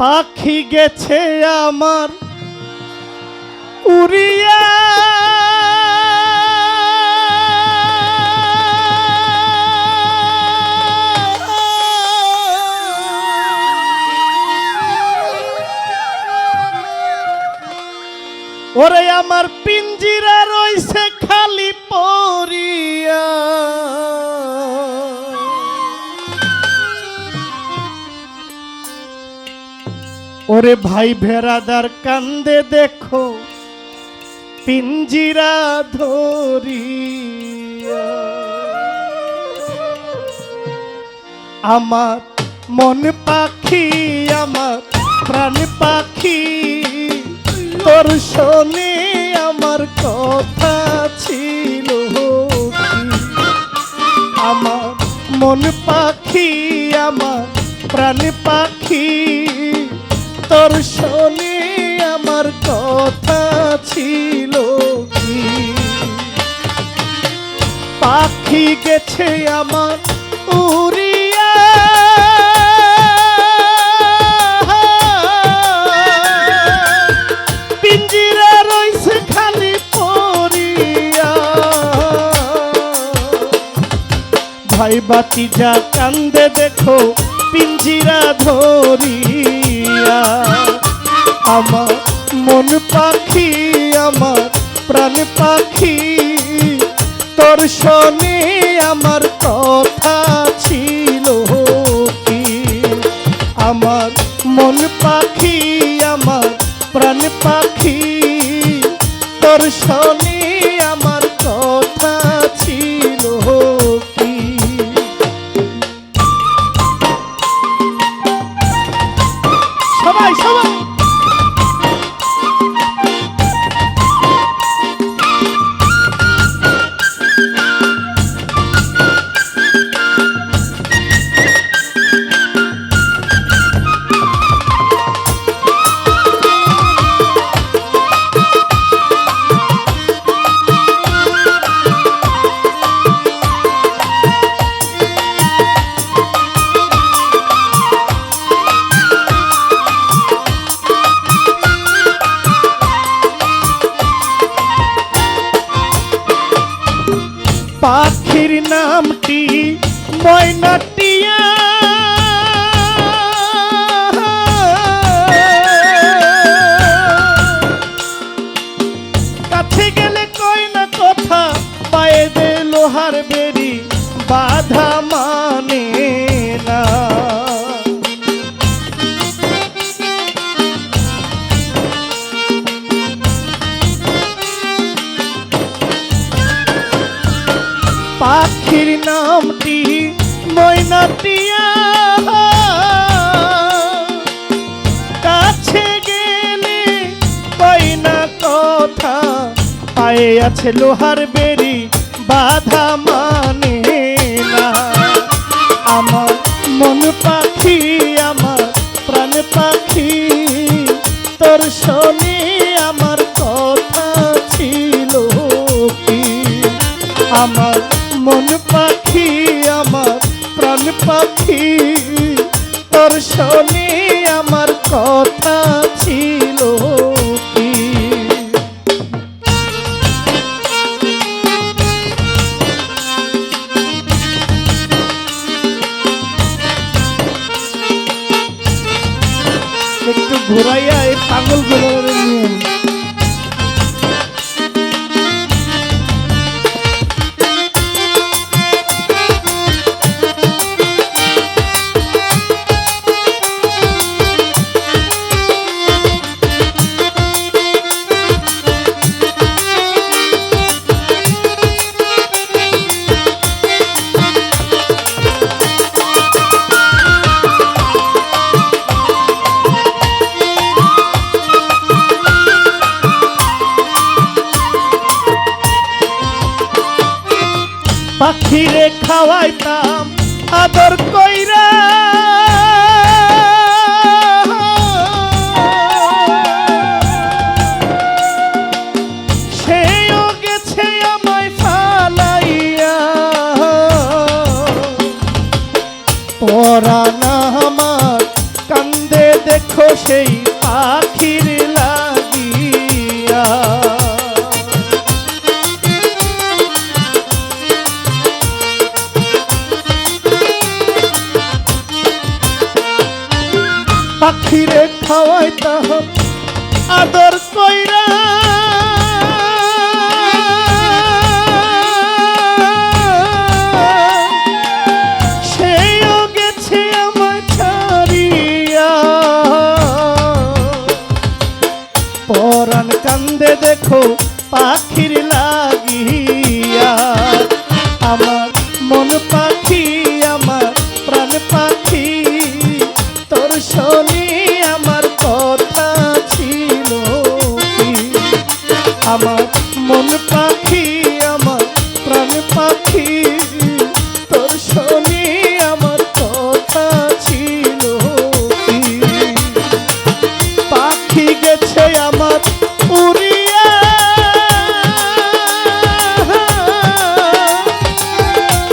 পাখি গেছে আমার উড়িয়া, ওরে আমার পিঞ্জিরা রইছে খালি পড়িয়া। ওরে ভাই ভেড়াদার কান্দে দেখো পিঞ্জিরা ধরিয়া। আমার মন পাখি আমার প্রাণ পাখি তোর শোনে আমার কথা ছিল কি? আমার মন পাখি আমার প্রাণ পাখি তোর শোনে আমার কথা ছিল কি? পাখি গেছে আমার উড়িয়া, পিঞ্জিরা রইছে খালি পড়িয়া। ভাই বাতি যা কান্দে দেখো পিঞ্জিরা ধরিয়া। আমার মন পাখি আমার প্রাণ পাখি তোর শোনে আমার কথা ছিল কি? আমার মন পাখি আমার প্রাণ পাখি তোর শোনে আমার কথা ছিল কি? সবাই সবাই পাখির নামটি ময়নাটিয়া, কাছে গেলে কই না কথা পায়ে দে লোহার বেরি বাধা মানে না। পাখির নামটি ময়নাটিয়া, কাছে গেলে কই না কথা পায়ে আছে লোহার বেরি বাধা মানে না। আমার মন পাখি আমার প্রাণ পাখি তোর শোনে আমার কথা ছিল কি? আমার মন পাখি আমার প্রাণ পাখি তোর শোনে আমার কথা ছিল কি? একটু ঘুরাইয়া এই পাগল গুলো নিয়ে পাখিরে খাওয়াইতাম আদর কইরা, সেও গেছে আমায় ফালাইয়া। পরাণ আমার কান্দে দেখো সেই পাখির লাগিয়া। পাখিরে খাওয়াইতাম আদর কইরা, সেও গেছে আমার ছাড়িয়া। পরাণ কান্দে দেখো পাখির লাগিয়া, আমার মন পাখি আমার প্রাণ পাখি, তোর শনি আমার কথা ছিল কি? আমার মন পাখি আমার প্রাণ পাখি, তোর শনি আমার কথা ছিল কি? পাখি গেছে আমার উড়িয়া,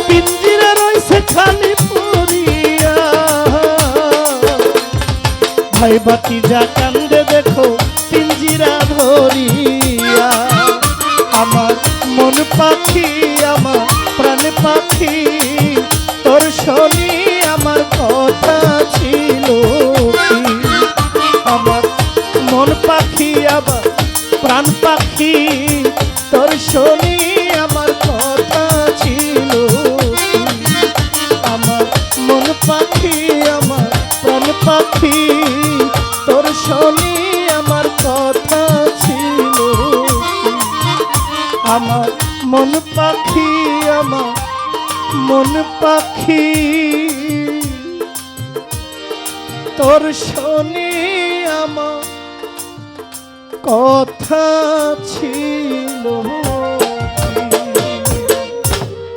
পিঞ্জিরা রইছে খালি পুরিয়া। ভাই ভাতিজা কান্দে দেখো পিঞ্জিরা ধরিয়া, আমার মন পাখি আমার প্রাণ পাখি, তোর শনি আমার কথা ছিল কি? আমার মন পাখি আবার প্রাণ পাখি, তোর শনি আমার কথা ছিল কি? আমার মন পাখি আমার প্রাণ পাখি, তোর শনি আমার কথা ছিল কি? আমার মন পাখি আমার মন পাখি, তোর শনি আমার কথা ছিল।